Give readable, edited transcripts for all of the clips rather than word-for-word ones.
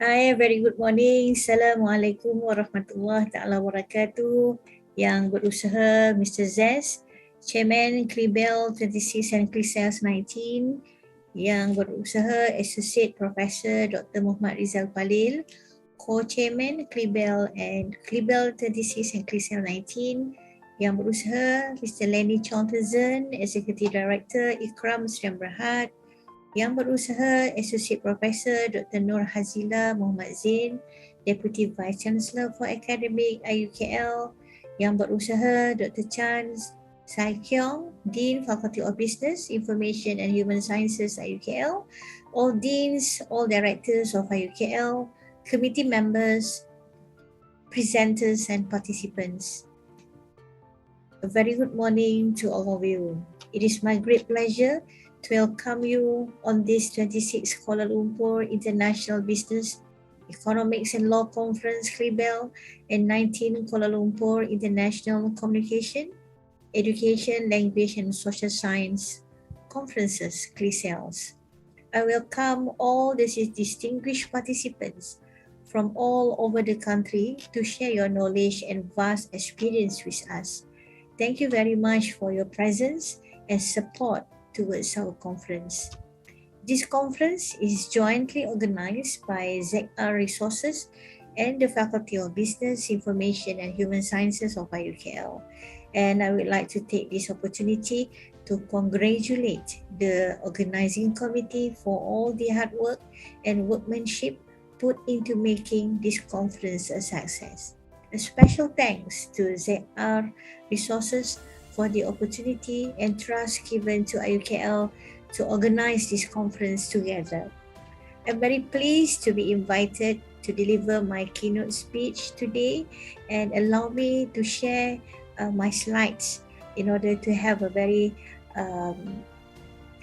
Hai, very good morning. Assalamualaikum warahmatullahi taala wabarakatuh. Yang berusaha Mr. Zez, Chairman Klibel 26 and Klicels 19. Yang berusaha Associate Professor Dr. Muhammad Rizal Palil, Co-Chairman Klibel and Klibel 26 and Klicels 19. Yang berusaha Mr. Lenny Chonterzen, Executive Director Ikram Sdn Berhad. Yang berusaha Associate Professor Dr. Nur Hazila Muhammad Zain, Deputy Vice Chancellor for Academic IUKL. Yang berusaha Dr. Chan Sai Kiong, Dean Faculty of Business, Information and Human Sciences IUKL. All Deans, all Directors of IUKL, Committee Members, presenters and participants. A very good morning to all of you. It is my great pleasure to welcome you on this 26th Kuala Lumpur International Business, Economics and Law Conference, Klibel, and 19 Kuala Lumpur International Communication, Education, Language and Social Science Conferences, Klicels. I welcome all the distinguished participants from all over the country to share your knowledge and vast experience with us. Thank you very much for your presence and support towards our conference. This conference is jointly organized by ZR Resources and the Faculty of Business, Information and Human Sciences of IUKL. And I would like to take this opportunity to congratulate the organizing committee for all the hard work and workmanship put into making this conference a success. A special thanks to ZR Resources for the opportunity and trust given to IUKL to organize this conference together. I'm very pleased to be invited to deliver my keynote speech today, and allow me to share my slides in order to have a very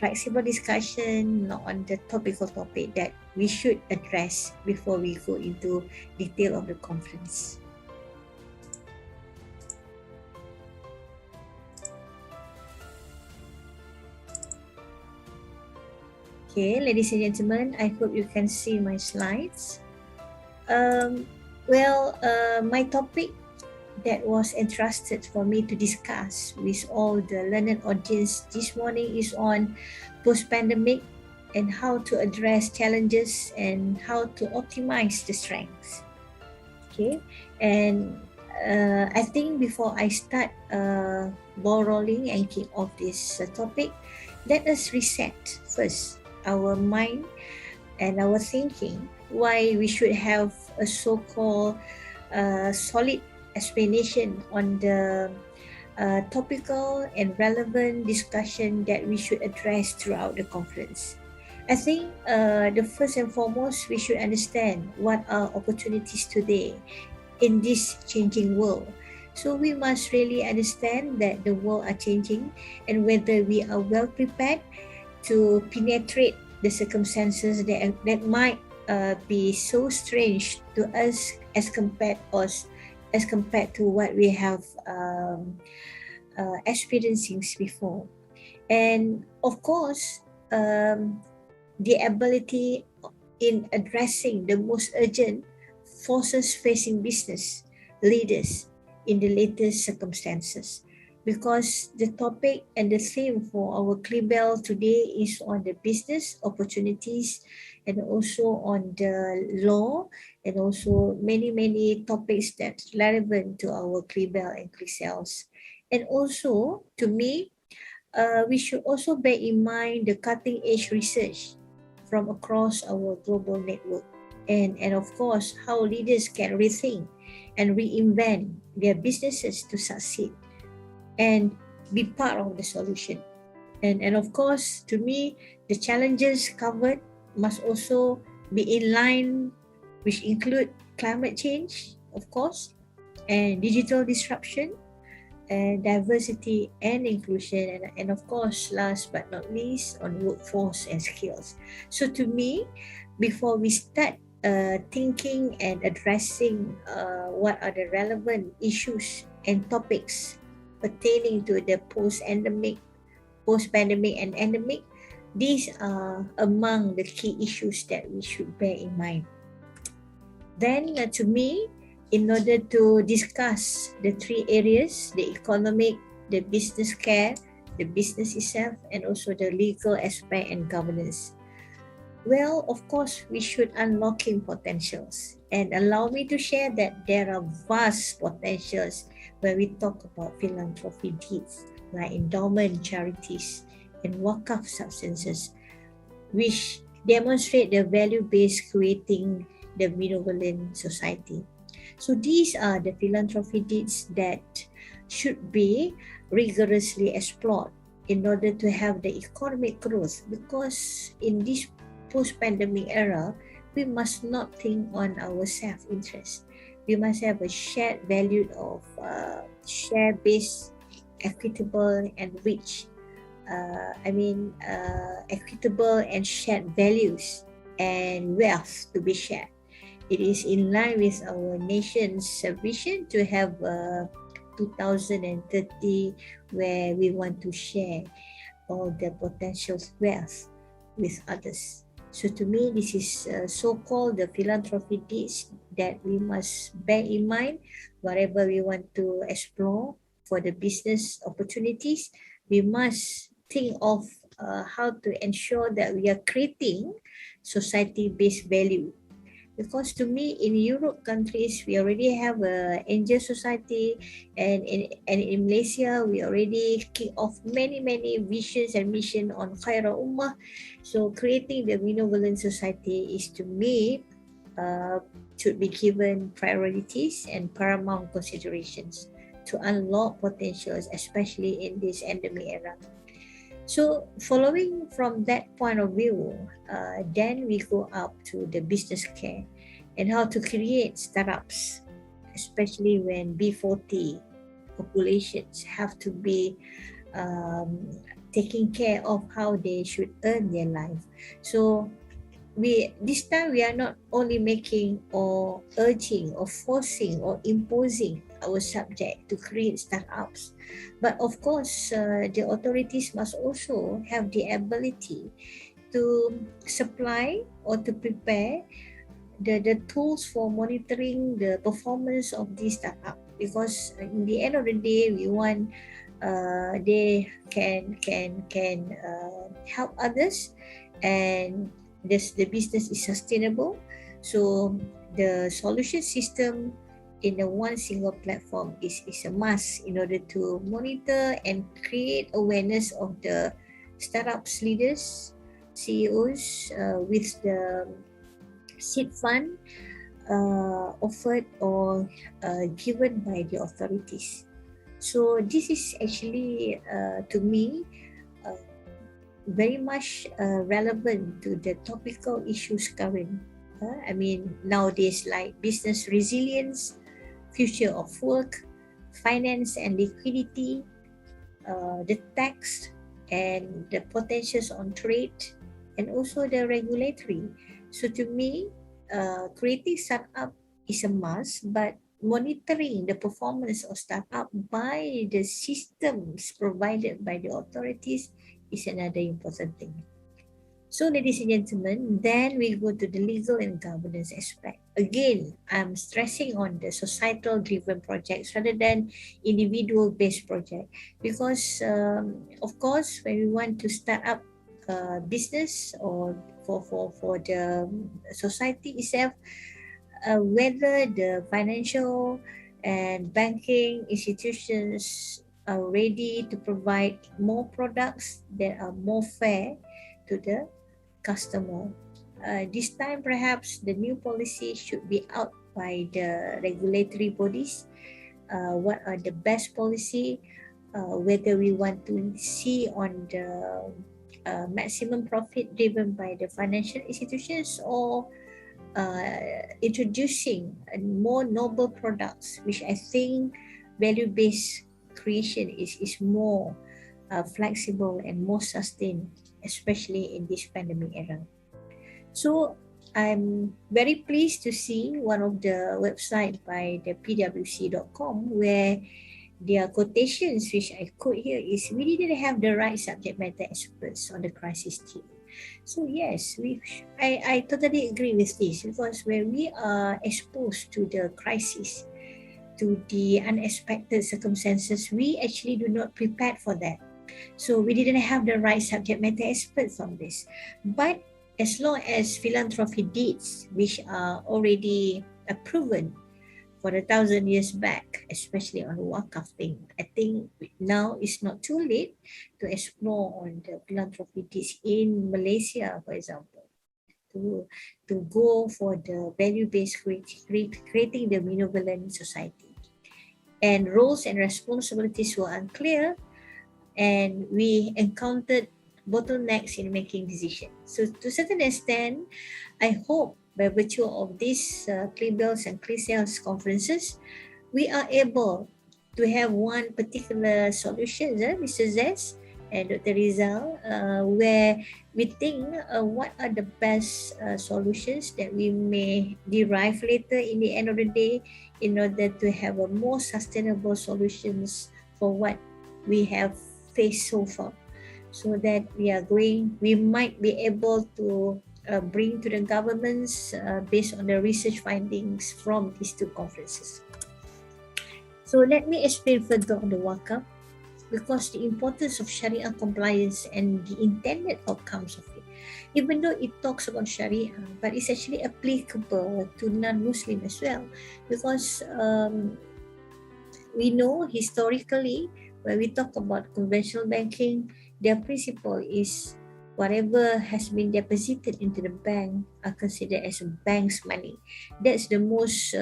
flexible discussion on the topical topic that we should address before we go into detail of the conference. Okay, ladies and gentlemen, I hope you can see my slides. My topic that was entrusted for me to discuss with all the learned audience this morning is on post-pandemic and how to address challenges and how to optimize the strengths. Okay, and I think before I start ball rolling and kick off this topic, let us reset first our mind and our thinking why we should have a so-called solid explanation on the topical and relevant discussion that we should address throughout the conference. I think the first and foremost, we should understand what are opportunities today in this changing world. So we must really understand that the world are changing and whether we are well prepared to penetrate the circumstances that might be so strange to us as compared to what we have experiencing before. And of course, the ability in addressing the most urgent forces facing business leaders in the latest circumstances. Because the topic and the theme for our Klibel today is on the business opportunities and also on the law and also many topics that's relevant to our Klibel and Klicels. And also, to me, we should also bear in mind the cutting edge research from across our global network. And of course, how leaders can rethink and reinvent their businesses to succeed and be part of the solution. And of course, to me, the challenges covered must also be in line, which include climate change, of course, and digital disruption, and diversity and inclusion, and of course, last but not least, on workforce and skills. So to me, before we start thinking and addressing what are the relevant issues and topics pertaining to the post-pandemic and endemic, these are among the key issues that we should bear in mind. Then to me, in order to discuss the three areas, the economic, the business care, the business itself, and also the legal aspect and governance. Well, of course, we should unlocking potentials, and allow me to share that there are vast potentials when we talk about philanthropy deeds like endowment charities and wakaf substances, which demonstrate the value-based creating the benevolent society. So these are the philanthropy deeds that should be rigorously explored in order to have the economic growth, because in this post-pandemic era, we must not think on our self-interest. We must have a shared value of share-based, equitable and rich. Equitable and shared values and wealth to be shared. It is in line with our nation's vision to have 2030, where we want to share all the potential wealth with others. So to me, this is so-called the philanthropy deeds that we must bear in mind wherever we want to explore for the business opportunities. We must think of how to ensure that we are creating society-based value. Because to me, in Europe countries, we already have an angel society, and in Malaysia, we already kick off many visions and mission on Khairul Ummah. So creating the benevolent society is, to me, should be given priorities and paramount considerations to unlock potentials, especially in this endemic era. So following from that point of view, then we go up to the business care and how to create startups, especially when B40 populations have to be taking care of how they should earn their life. So this time we are not only making or urging or forcing or imposing our subject to create startups, but of course the authorities must also have the ability to supply or to prepare the tools for monitoring the performance of this startup, because in the end of the day we want they can help others, and the business is sustainable. So the solution system in the one single platform is a must in order to monitor and create awareness of the startups leaders, CEOs, with the seed fund offered or given by the authorities. So this is actually to me very much relevant to the topical issues current. Nowadays, like business resilience, future of work, finance and liquidity, the tax and the potentials on trade, and also the regulatory. So to me, creating startup is a must, but monitoring the performance of startup by the systems provided by the authorities is another important thing. So ladies and gentlemen, then we go to the legal and governance aspect. Again, I'm stressing on the societal driven projects rather than individual based project, because of course when we want to start up business or for the society itself, whether the financial and banking institutions are ready to provide more products that are more fair to the customer. This time perhaps the new policy should be out by the regulatory bodies. What are the best policy, whether we want to see on the maximum profit driven by the financial institutions, or introducing more noble products, which I think value-based creation is more flexible and more sustained, especially in this pandemic era. So I'm very pleased to see one of the website by the pwc.com where their quotations, which I quote here, is we didn't have the right subject matter experts on the crisis team. So yes, I totally agree with this, because when we are exposed to the crisis, to the unexpected circumstances, we actually do not prepare for that. So we didn't have the right subject matter experts on this. But as long as philanthropy deeds, which are already proven for 1,000 years back, especially on the wakaf thing, I think now it's not too late to explore on the philanthropy deeds in Malaysia, for example, to go for the value-based creating the benevolent society. And roles and responsibilities were unclear, and we encountered bottlenecks in making decisions. So to a certain extent, I hope by virtue of these Klibels and Klicels conferences, we are able to have one particular solution, Mr. Zes and Dr. Rizal, where we think what are the best solutions that we may derive later in the end of the day, in order to have a more sustainable solutions for what we have faced so far, so that we might be able to bring to the governments based on the research findings from these two conferences. So let me explain further on the wakaf, because the importance of Sharia compliance and the intended outcomes of it, even though it talks about Sharia, but it's actually applicable to non-Muslim as well, because we know historically, when we talk about conventional banking, their principle is whatever has been deposited into the bank are considered as a bank's money. That's the most,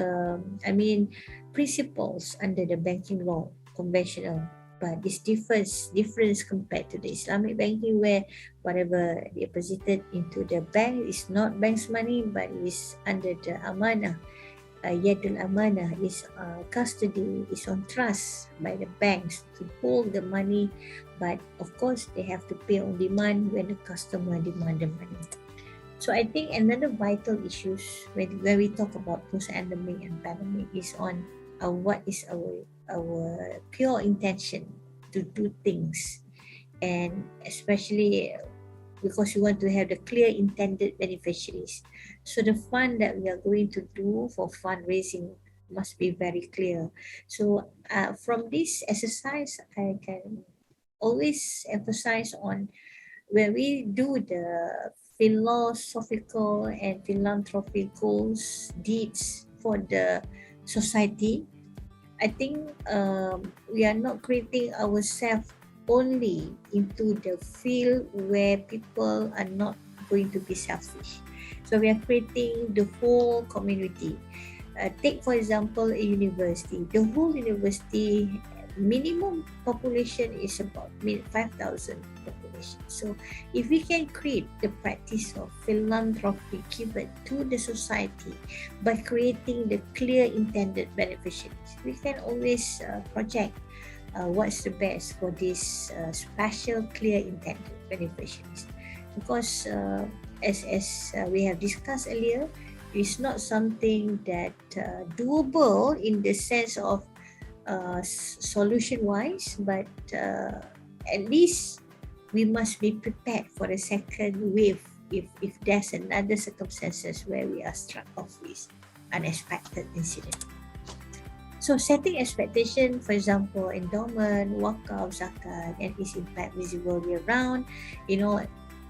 principles under the banking law, conventional. But it's difference compared to the Islamic banking, where whatever deposited into the bank is not bank's money, but is under the amanah. Yadul amanah is custody, is on trust by the banks to hold the money, but of course they have to pay on demand when the customer demand the money. So I think another vital issues when we talk about post-endemic and pandemic is on what is our pure intention to do things, and especially because we want to have the clear intended beneficiaries. So the fund that we are going to do for fundraising must be very clear. So from this exercise, I can always emphasize on when we do the philosophical and philanthropic goals, deeds for the society, I think we are not creating ourselves only into the field where people are not going to be selfish. So we are creating the whole community. Take for example a university. The whole university minimum population is about 5,000 population. So if we can create the practice of philanthropy given to the society by creating the clear intended beneficiaries, we can always project what's the best for this special clear intended beneficiaries. Because as we have discussed earlier, it's not something that doable in the sense of solution wise, but at least we must be prepared for the second wave if there's another circumstances where we are struck off with unexpected incident. So setting expectation, for example, endowment, wakaf, zakat, and its impact visible year round,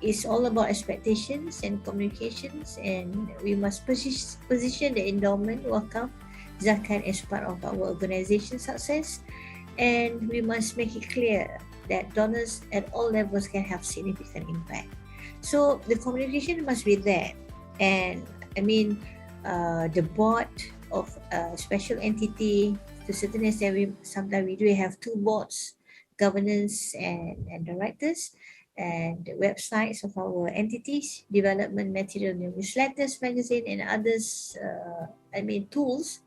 it's all about expectations and communications, and we must position the endowment, wakaf, zakat as part of our organization success, and we must make it clear that donors at all levels can have significant impact. So the communication must be there, and the board of a special entity, to certain extent, sometimes we do have two boards, governance and directors, and the websites of our entities, development material, newsletters, magazine, and others. Tools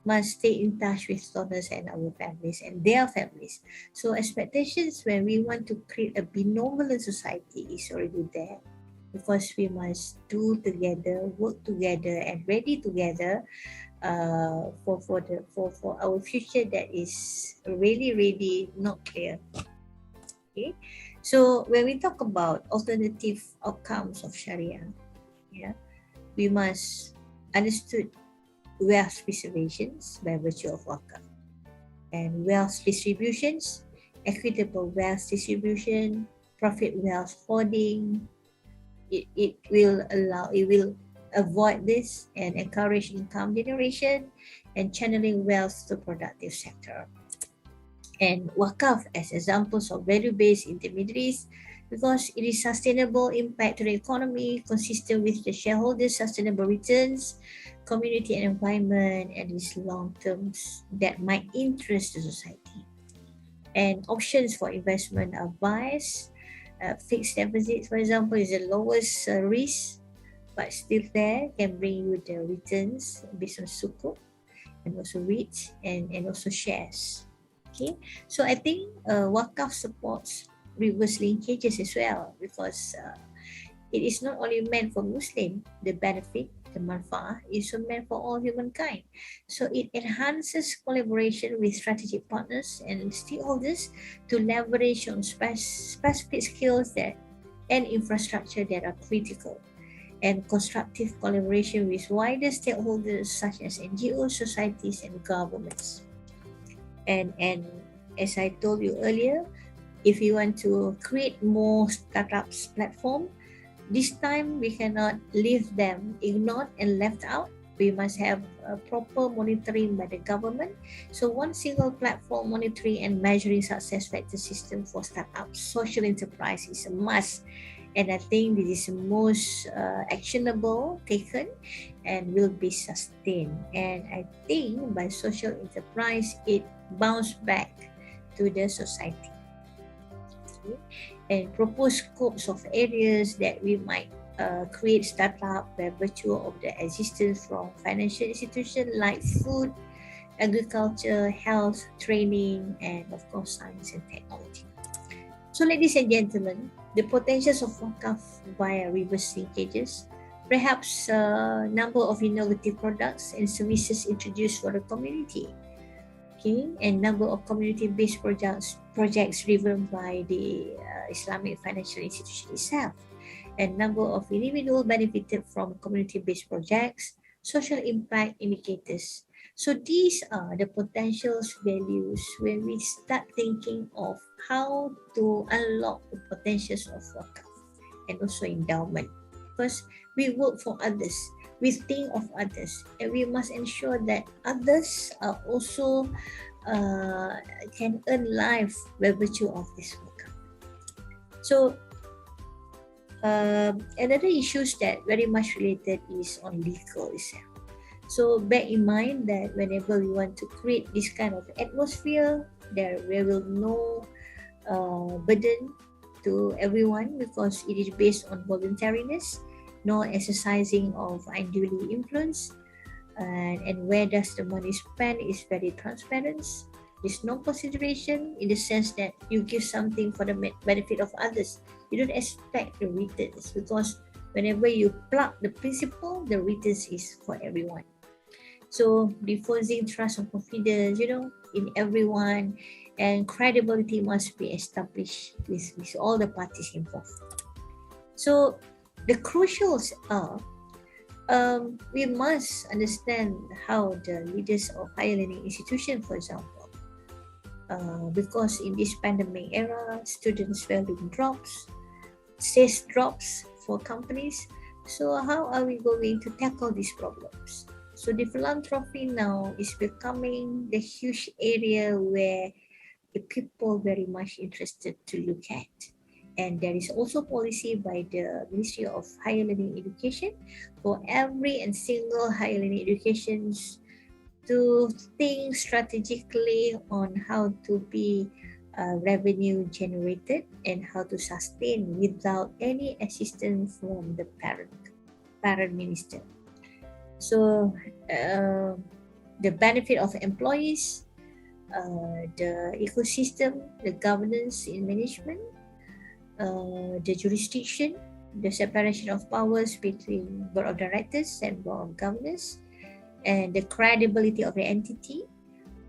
must stay in touch with donors and our families and their families. So expectations when we want to create a benevolent society is already there, because we must do together, work together, and ready together for our future that is really not clear. Okay, So when we talk about alternative outcomes of Sharia, we must understood wealth preservations by virtue of wakaf, and wealth distributions, equitable wealth distribution, profit wealth hoarding. It will avoid this and encourage income generation and channeling wealth to productive sector. And wakaf as examples of value-based intermediaries, because it is sustainable impact to the economy consistent with the shareholders' sustainable returns, community and environment, and its long terms that might interest the society. And options for investment are biased. Fixed deposits, for example, is the lowest risk, but still there can bring you the returns based on sukuk and also REITs and also shares. Okay, so I think wakaf supports reverse linkages as well, because it is not only meant for Muslim, the benefit, the manfaat is also meant for all humankind. So it enhances collaboration with strategic partners and stakeholders to leverage on specific skills and infrastructure that are critical, and constructive collaboration with wider stakeholders such as NGOs, societies, and governments. And as I told you earlier, if you want to create more startups platform, this time we cannot leave them ignored and left out. We must have a proper monitoring by the government. So one single platform monitoring and measuring success factor system for startups, social enterprise is a must. And I think this is the most actionable taken and will be sustained. And I think by social enterprise, it bounce back to the society. Okay? And propose scopes of areas that we might create startup by virtue of the existence from financial institutions like food, agriculture, health, training, and of course science and technology. So ladies and gentlemen, the potentials of wakaf via reverse linkages, perhaps a number of innovative products and services introduced for the community, okay, and number of community-based projects driven by the Islamic financial institution itself, and number of individuals benefited from community-based projects, social impact indicators. So these are the potential values when we start thinking of how to unlock the potentials of wakaf and also endowment. Because we work for others, we think of others, and we must ensure that others are also can earn life by virtue of this wakaf. So another issues that very much related is on legal itself. So bear in mind that whenever we want to create this kind of atmosphere, there will no burden to everyone, because it is based on voluntariness, no exercising of unduly influence, and where does the money spent is very transparent. There's no consideration in the sense that you give something for the benefit of others. You don't expect the returns, because whenever you plug the principle, the returns is for everyone. So diffusing trust and confidence, in everyone, and credibility must be established with all the parties involved. So the crucials are, we must understand how the leaders of higher learning institutions, for example, because in this pandemic era, students' value drops, sales drops for companies. So how are we going to tackle these problems? So the philanthropy now is becoming the huge area where the people very much interested to look at. And there is also policy by the Ministry of Higher Learning Education for every and single higher learning educations to think strategically on how to be revenue generated and how to sustain without any assistance from the parent minister. So the benefit of employees, the ecosystem, the governance in management, the jurisdiction, the separation of powers between board of directors and board of governors, and the credibility of the entity,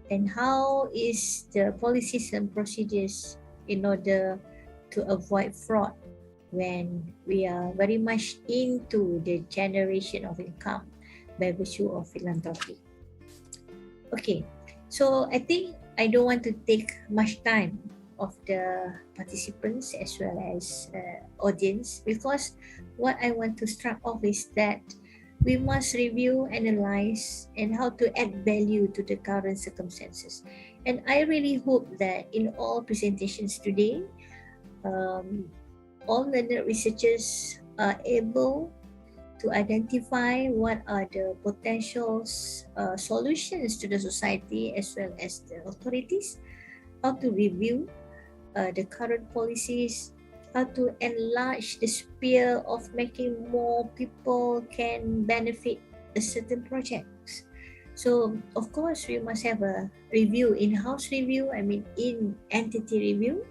and how is the policies and procedures in order to avoid fraud when we are very much into the generation of income by virtue of philanthropy. Okay, so I think I don't want to take much time of the participants as well as audience, because what I want to start off is that we must review, analyze, and how to add value to the current circumstances. And I really hope that in all presentations today, all learned researchers are able to identify what are the potential solutions to the society as well as the authorities, how to review the current policies, how to enlarge the sphere of making more people can benefit a certain projects. So of course we must have a review, in-house review, in-entity review,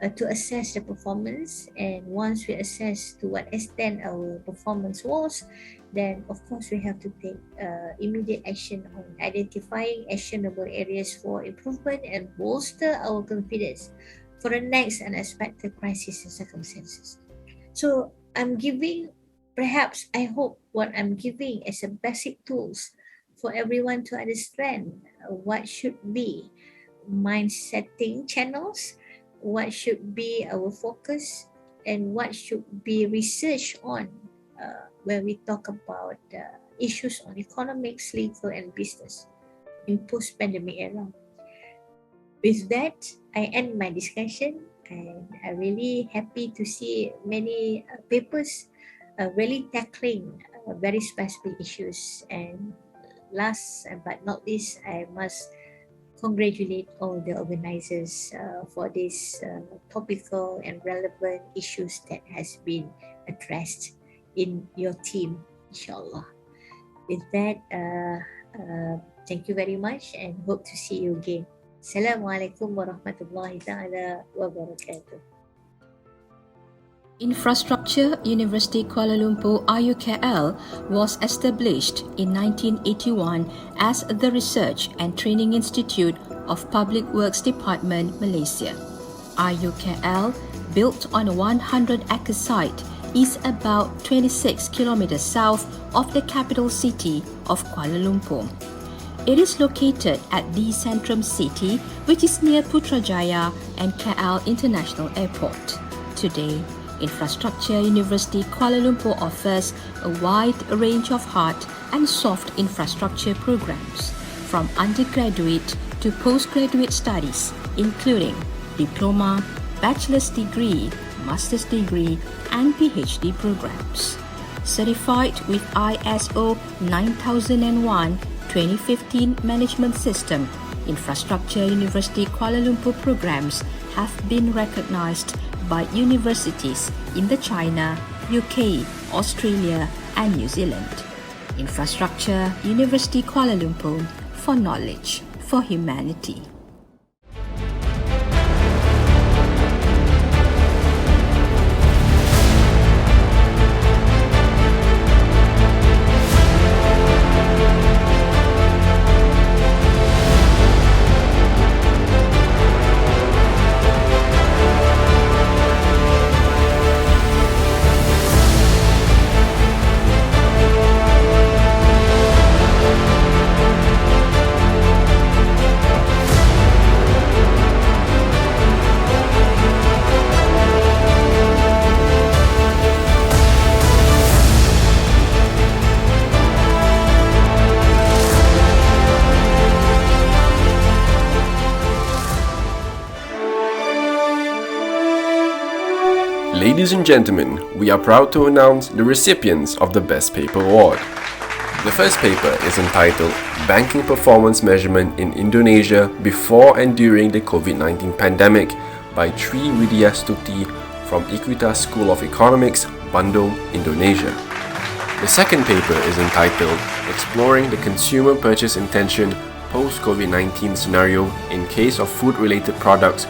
to assess the performance. And once we assess to what extent our performance was, then of course we have to take immediate action on identifying actionable areas for improvement and bolster our confidence for the next unexpected crisis and circumstances. So I'm giving, perhaps I hope what I'm giving as a basic tools for everyone to understand what should be mind setting channels, what should be our focus, and what should be research on when we talk about issues on economics, legal, and business in post-pandemic era. With that, I end my discussion, and I'm really happy to see many papers really tackling very specific issues. And last but not least, I must congratulate all the organizers for these topical and relevant issues that has been addressed in your team, inshallah. With that, thank you very much and hope to see you again. Assalamualaikum warahmatullahi ta'ala wabarakatuh. Infrastructure University Kuala Lumpur IUKL was established in 1981 as the Research and Training Institute of Public Works Department, Malaysia. IUKL, built on a 100-acre site, is about 26 kilometers south of the capital city of Kuala Lumpur. It is located at the Centrum City, which is near Putrajaya and KL International Airport. Today, Infrastructure University Kuala Lumpur offers a wide range of hard and soft infrastructure programs, from undergraduate to postgraduate studies, including diploma, bachelor's degree, master's degree, and PhD programs. Certified with ISO 9001-2015 Management System, Infrastructure University Kuala Lumpur programs have been recognized by universities in the China, UK, Australia, and New Zealand. Infrastructure University Kuala Lumpur, for knowledge, for humanity. Ladies and gentlemen, we are proud to announce the recipients of the Best Paper Award. The first paper is entitled Banking Performance Measurement in Indonesia Before and During the COVID-19 Pandemic by Tri Widyastuti from Equitas School of Economics, Bandung, Indonesia. The second paper is entitled Exploring the Consumer Purchase Intention Post-COVID-19 Scenario in Case of Food-Related Products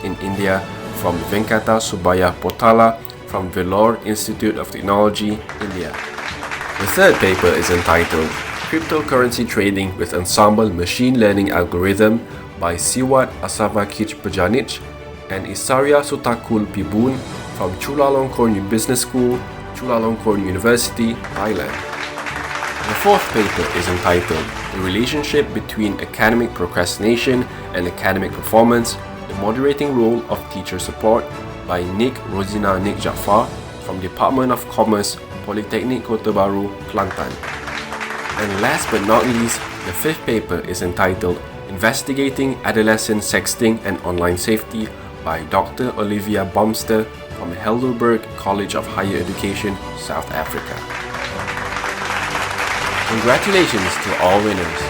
in India from Venkata Subaya Potala from Vellore Institute of Technology, India. The third paper is entitled Cryptocurrency Trading with Ensemble Machine Learning Algorithm by Siwat Asavakij Pejanic and Isaria Sutakul Pibun from Chulalongkorn Business School, Chulalongkorn University, Thailand. The fourth paper is entitled The Relationship Between Academic Procrastination and Academic Performance, the Moderating Role of Teacher Support by Nick Rosina Nick Jaafar from Department of Commerce, Polytechnic Kota Baru, Kelantan. And last but not least, the fifth paper is entitled Investigating Adolescent Sexting and Online Safety by Dr. Olivia Bomster from Heidelberg College of Higher Education, South Africa. Congratulations to all winners!